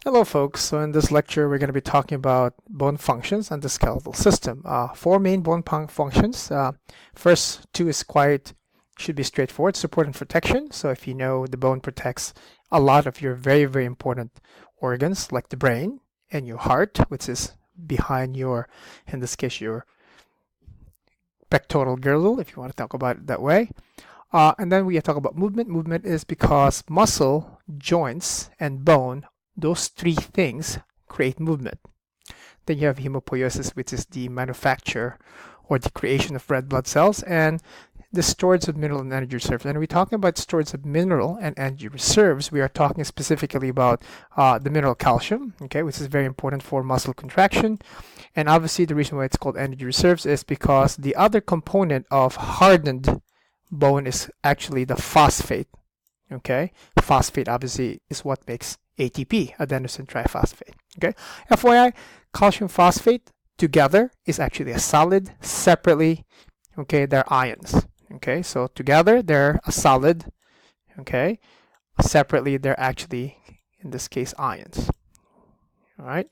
Hello folks, so in this lecture we're going to be talking about bone functions and the skeletal system. Four main bone functions. First two is should be straightforward, support and protection. So if you know, the bone protects a lot of your very important organs like the brain and your heart, which is behind your, in this case, your pectoral girdle, if you want to talk about it that way. And then we talk about movement. Movement is because muscle, joints, and bone, those three things create movement. Then you have hemopoiesis, which is the manufacture or the creation of red blood cells, and the storage of mineral and energy reserves. And we're talking about storage of mineral and energy reserves. We are talking specifically about the mineral calcium, okay, which is very important for muscle contraction. And obviously, the reason why it's called energy reserves is because the other component of hardened bone is actually the phosphate. Okay, phosphate obviously is what makes ATP, adenosine triphosphate. Okay, FYI, calcium phosphate together is actually a solid. Separately, okay, they're ions. Okay, so together they're a solid. Okay, separately they're actually, in this case, ions. All right.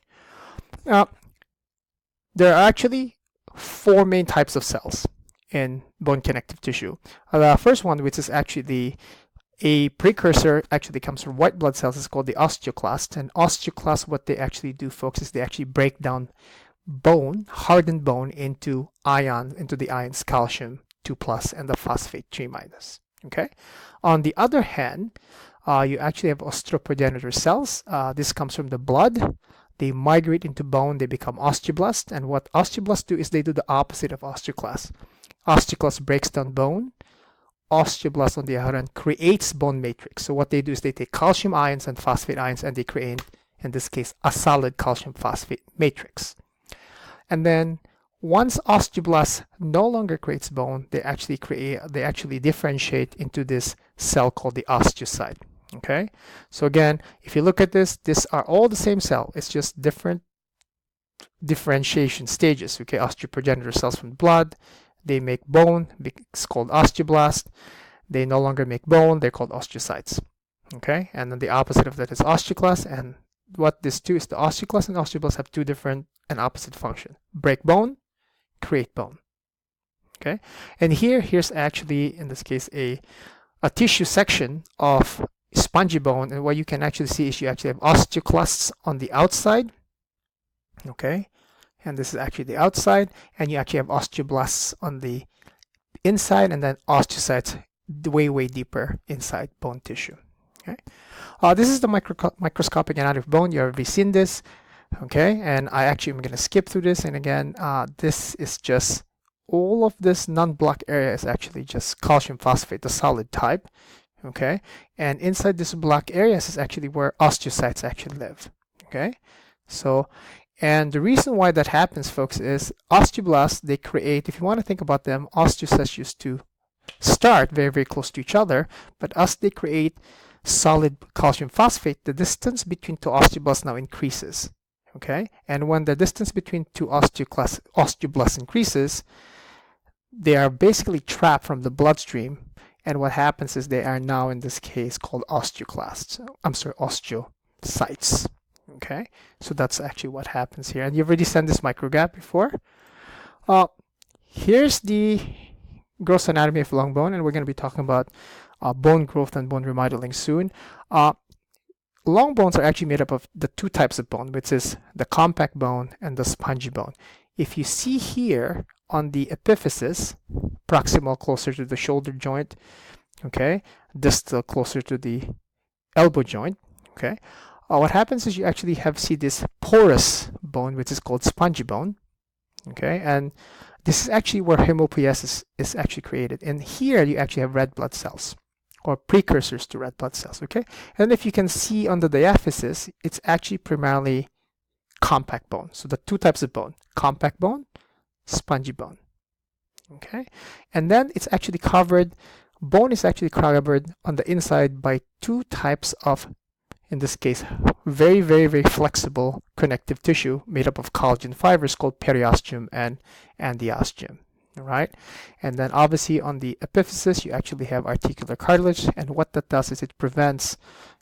Now, there are actually four main types of cells in bone connective tissue. The first one, which is actually a precursor, actually comes from white blood cells, is called the osteoclast. And osteoclasts, what they actually do, folks, is they actually break down bone, hardened bone, into the ions calcium 2+ and the phosphate 3-. Okay. On the other hand, you actually have osteoprogenitor cells. This comes from the blood. They migrate into bone, they become osteoblasts, and what osteoblasts do is they do the opposite of osteoclasts. Osteoclast breaks down bone. Osteoblast, on the other hand, creates bone matrix. So what they do is they take calcium ions and phosphate ions and they create, in this case, a solid calcium phosphate matrix. And then once osteoblast no longer creates bone, they actually differentiate into this cell called the osteocyte. Okay, so again, if you look at this, these are all the same cell. It's just different differentiation stages. Okay, osteoprogenitor cells from blood, they make bone, it's called osteoblast. They no longer make bone, they're called osteocytes. Okay, and then the opposite of that is osteoclast. And what this two is, the osteoclast and osteoblast have two different and opposite function: break bone, create bone. Okay, and here's actually, in this case, a tissue section of spongy bone, and what you can actually see is you actually have osteoclasts on the outside. Okay, and this is actually the outside, and you actually have osteoblasts on the inside, and then osteocytes way deeper inside bone tissue. Okay, this is the microscopic anatomy of bone. You've already seen this. Okay, and I'm going to skip through this, and again, this is just all of this non-black area is actually just calcium phosphate, the solid type. Okay, and inside this black areas is actually where osteocytes actually live. Okay, so, and the reason why that happens, folks, is osteoblasts, they create, if you want to think about them, osteocytes used to start very close to each other, but as they create solid calcium phosphate, the distance between two osteoblasts now increases. Okay, and when the distance between two osteoblasts increases, they are basically trapped from the bloodstream, and what happens is they are now, in this case, called osteoclasts. Osteocytes. Okay, so that's actually what happens here. And you've already seen this micrograph before. Here's the gross anatomy of long bone, and we're going to be talking about bone growth and bone remodeling soon. Long bones are actually made up of the two types of bone, which is the compact bone and the spongy bone. If you see here on the epiphysis, proximal closer to the shoulder joint, okay, distal closer to the elbow joint, okay, what happens is you actually see this porous bone, which is called spongy bone, okay, and this is actually where hemopoiesis is actually created. And here you actually have red blood cells, or precursors to red blood cells, okay? And if you can see on the diaphysis, it's actually primarily compact bone. So the two types of bone: compact bone, spongy bone, okay? And then it's actually covered, bone is actually covered on the inside by two types of, in this case, very flexible connective tissue made up of collagen fibers called periosteum and endosteum. Right, and then obviously on the epiphysis you actually have articular cartilage, and what that does is it prevents,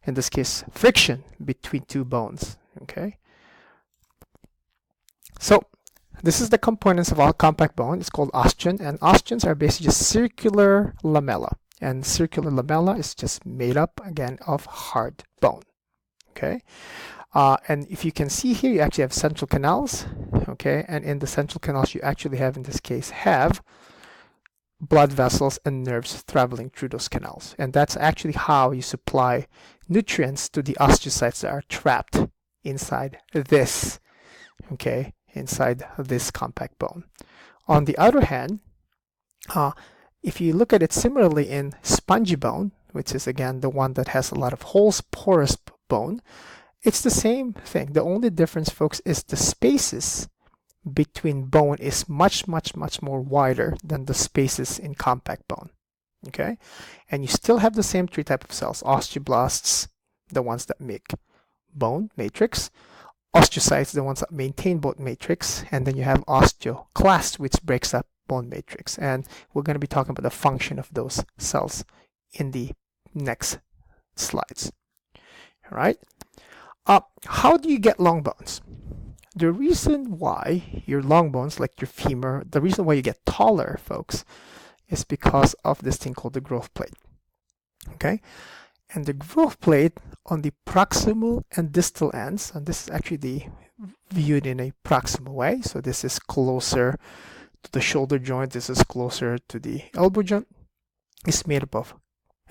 in this case, friction between two bones. Okay. So this is the components of our compact bone. It's called osteon, and osteons are basically just circular lamella. And circular lamella is just made up, again, of hard bone. Okay. And if you can see here, you actually have central canals. Okay. And in the central canals, you actually have, in this case, have blood vessels and nerves traveling through those canals. And that's actually how you supply nutrients to the osteocytes that are trapped inside this, okay, inside this compact bone. On the other hand, if you look at it similarly in spongy bone, which is again the one that has a lot of holes, porous bone, it's the same thing. The only difference, folks, is the spaces between bone is much more wider than the spaces in compact bone. Okay, and you still have the same three types of cells: osteoblasts, the ones that make bone matrix; osteocytes, the ones that maintain bone matrix; and then you have osteoclasts, which breaks up bone matrix. And we're going to be talking about the function of those cells in the next slides. All right. How do you get long bones? The reason why your long bones, like your femur, the reason why you get taller, folks, is because of this thing called the growth plate. Okay? And the growth plate on the proximal and distal ends, and this is actually viewed in a proximal way. So this is closer to the shoulder joint, this is closer to the elbow joint, is made up of,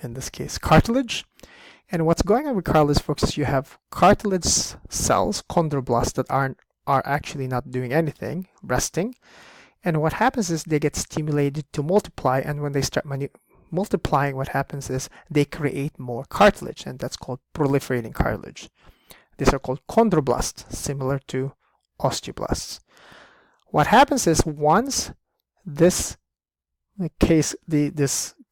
in this case, cartilage. And what's going on with cartilage, folks, is you have cartilage cells, chondroblasts, that are actually not doing anything, resting. And what happens is they get stimulated to multiply, and when they start multiplying, what happens is they create more cartilage, and that's called proliferating cartilage. These are called chondroblasts, similar to osteoblasts. What happens is once this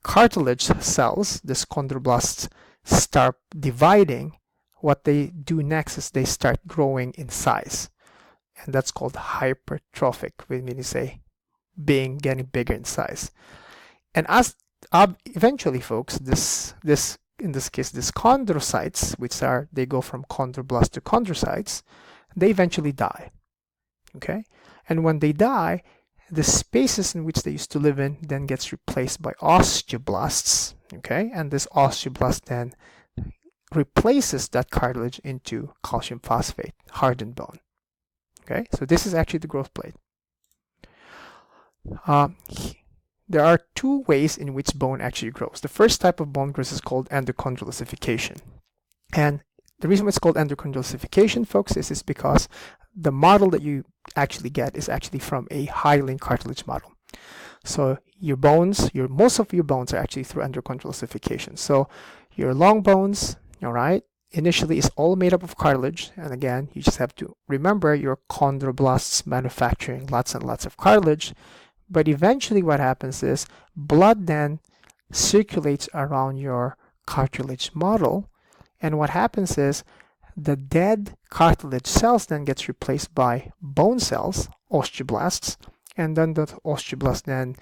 cartilage cells, this chondroblasts, start dividing, what they do next is they start growing in size, and that's called hypertrophic, meaning say getting bigger in size. And as eventually, folks, this in this case, these chondrocytes, which they go from chondroblasts to chondrocytes, they eventually die. Okay, and when they die, the spaces in which they used to live in then gets replaced by osteoblasts. Okay, and this osteoblast then replaces that cartilage into calcium phosphate, hardened bone. Okay, so this is actually the growth plate. There are two ways in which bone actually grows. The first type of bone growth is called endochondral ossification. And the reason it's called endochondral ossification, folks, is because the model that you actually get is actually from a hyaline cartilage model. So your bones, most of your bones are actually through endochondral ossification. So your long bones, all right, initially is all made up of cartilage. And again, you just have to remember your chondroblasts manufacturing lots and lots of cartilage. But eventually what happens is blood then circulates around your cartilage model. And what happens is the dead cartilage cells then gets replaced by bone cells, osteoblasts, and then the osteoblast then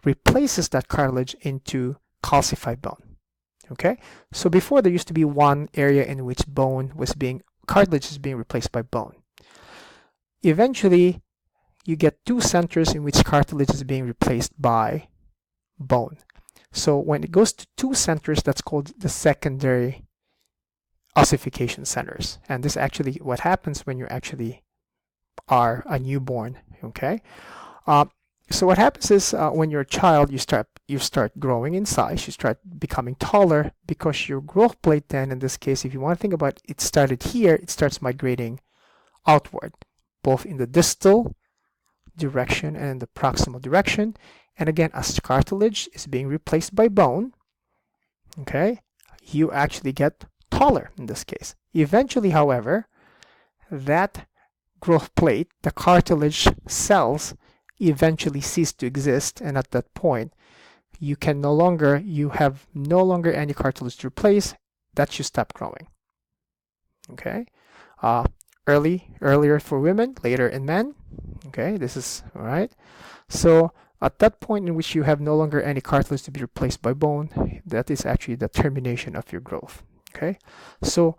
replaces that cartilage into calcified bone. Okay, so before there used to be one area in which cartilage is being replaced by bone. Eventually, you get two centers in which cartilage is being replaced by bone. So when it goes to two centers, that's called the secondary ossification centers. And this is actually what happens when you actually are a newborn. Okay. So what happens is when you're a child, you start growing in size, you start becoming taller, because your growth plate then, in this case, if you want to think about it, started here, it starts migrating outward, both in the distal direction and in the proximal direction. And again, as cartilage is being replaced by bone, okay, you actually get taller in this case. Eventually, however, that growth plate, the cartilage cells, eventually cease to exist, and at that point you have no longer any cartilage to replace. That should stop growing. Okay, earlier for women, later in men. Okay, this is all right. So at that point in which you have no longer any cartilage to be replaced by bone, that is actually the termination of your growth. Okay, so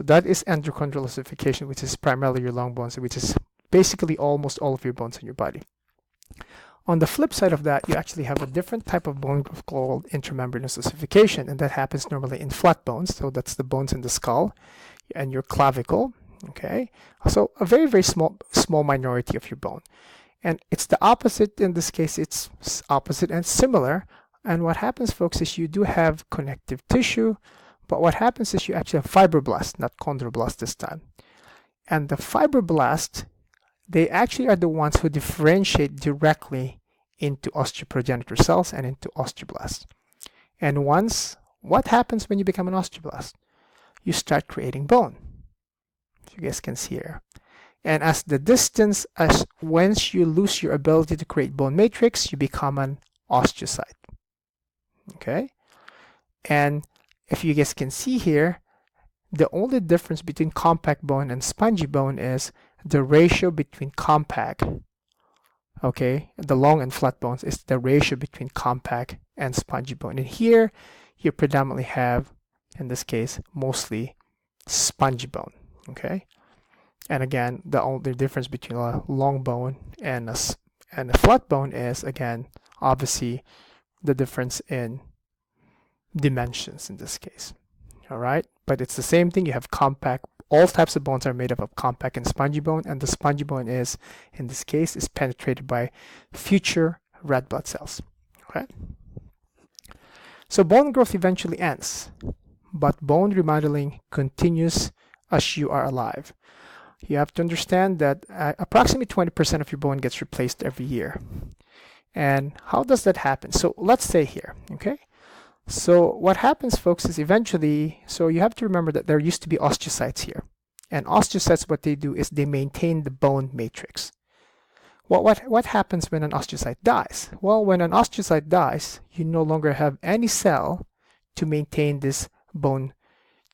that is endochondral ossification, which is primarily your long bones, which is basically almost all of your bones in your body. On the flip side of that, you actually have a different type of bone growth called intramembranous ossification, and that happens normally in flat bones. So that's the bones in the skull and your clavicle. Okay, so a very, very small minority of your bone. And it's the opposite in this case. It's opposite and similar. And what happens, folks, is you do have connective tissue, but what happens is you actually have fibroblasts, not chondroblasts this time. And the fibroblasts, they actually are the ones who differentiate directly into osteoprogenitor cells and into osteoblasts. And what happens when you become an osteoblast? You start creating bone. You guys can see here. And as once you lose your ability to create bone matrix, you become an osteocyte. Okay? And if you guys can see here, the only difference between compact bone and spongy bone is the ratio between compact, okay, the long and flat bones is the ratio between compact and spongy bone. And here, you predominantly have, in this case, mostly spongy bone, okay? And again, the only difference between a long bone and a flat bone is, again, obviously the difference in dimensions in this case. All right, but it's the same thing. You have compact. All types of bones are made up of compact and spongy bone, and the spongy bone is, in this case, is penetrated by future red blood cells. Okay. So bone growth eventually ends, but bone remodeling continues as you are alive. You have to understand that approximately 20% of your bone gets replaced every year. And how does that happen? So let's say here, okay? So what happens, folks, is eventually, so you have to remember that there used to be osteocytes here. And osteocytes, what they do is they maintain the bone matrix. Well, what happens when an osteocyte dies? Well, when an osteocyte dies, you no longer have any cell to maintain this bone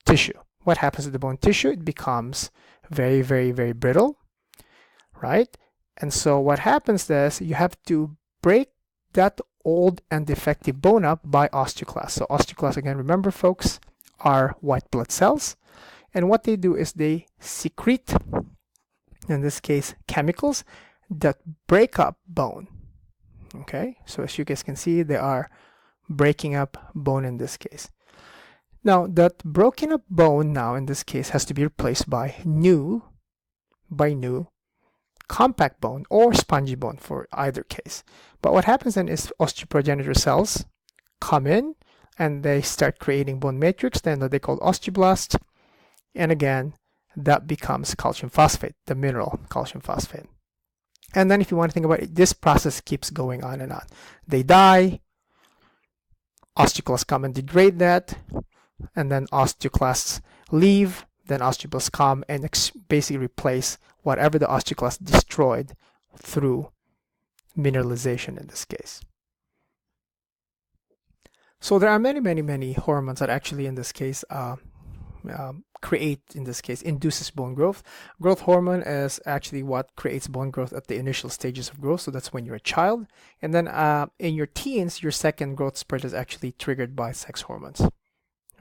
tissue. What happens to the bone tissue? It becomes very, very, very brittle, right? And so what happens is you have to break that old and defective bone up by osteoclasts. So osteoclasts, again, remember, folks, are white blood cells. And what they do is they secrete, in this case, chemicals that break up bone. Okay, so as you guys can see, they are breaking up bone in this case. Now, that broken up bone now, in this case, has to be replaced by new compact bone or spongy bone for either case. But what happens then is osteoprogenitor cells come in and they start creating bone matrix, then that they call osteoblast. And again, that becomes calcium phosphate, the mineral calcium phosphate. And then if you want to think about it, this process keeps going on and on. They die, osteoclasts come and degrade that, and then osteoclasts leave, then osteoblasts come and basically replace whatever the osteoclast destroyed through mineralization in this case. So there are many hormones that actually in this case induces bone growth. Growth hormone is actually what creates bone growth at the initial stages of growth. So that's when you're a child. And then in your teens, your second growth spurt is actually triggered by sex hormones.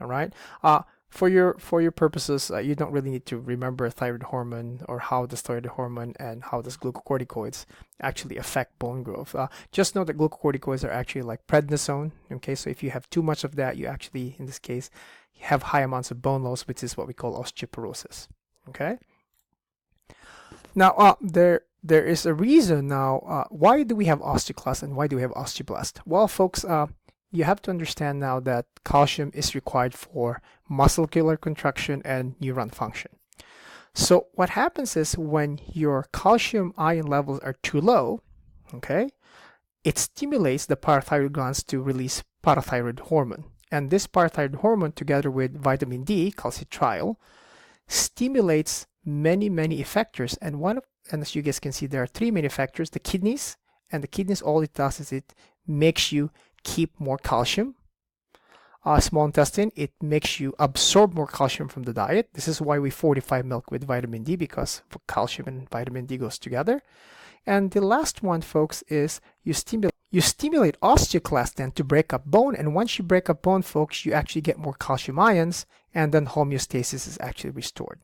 All right. For your purposes, you don't really need to remember thyroid hormone or how does thyroid hormone and how does glucocorticoids actually affect bone growth. Just know that glucocorticoids are actually like prednisone. Okay, so if you have too much of that, you actually, in this case, have high amounts of bone loss, which is what we call osteoporosis. Okay. Now, there is a reason now. Why do we have osteoclast and why do we have osteoblast? Well, folks, you have to understand now that calcium is required for muscular contraction and neuron function. So what happens is when your calcium ion levels are too low, okay, it stimulates the parathyroid glands to release parathyroid hormone. And this parathyroid hormone, together with vitamin D, calcitriol, stimulates many effectors. And as you guys can see, there are three main effectors: the kidneys, and the kidneys, all it does is it makes you keep more calcium. Small intestine, it makes you absorb more calcium from the diet. This is why we fortify milk with vitamin D, because calcium and vitamin D goes together. And the last one, folks, is you You stimulate osteoclast then to break up bone, and once you break up bone, folks, you actually get more calcium ions, and then homeostasis is actually restored.